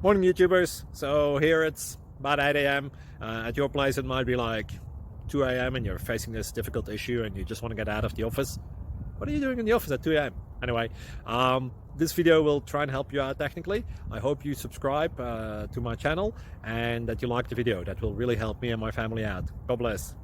Morning YouTubers. So here it's about 8 a.m. At your place it might be like 2 a.m. and you're facing this difficult issue and you just want to get out of the office. What are you doing in the office at 2 a.m.? Anyway, this video will try and help you out technically. I hope you subscribe to my channel and that you like the video. That will really help me and my family out. God bless.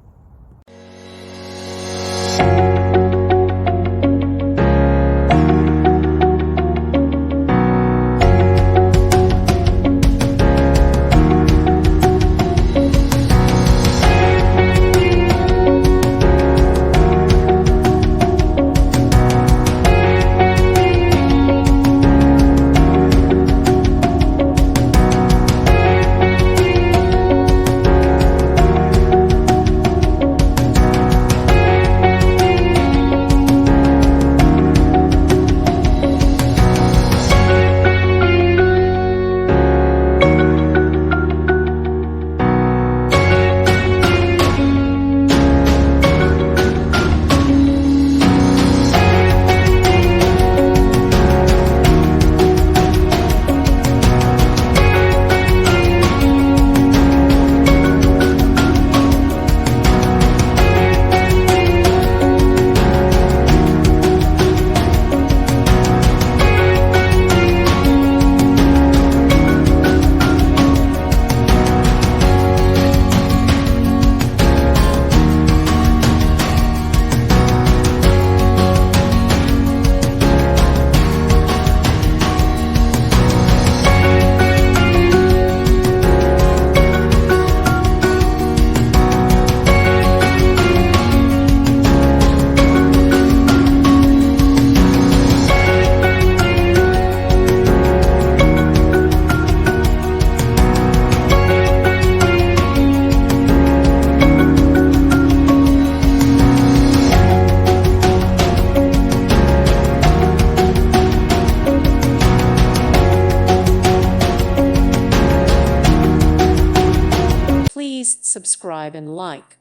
Please subscribe and like.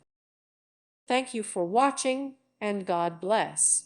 Thank you for watching, and God bless.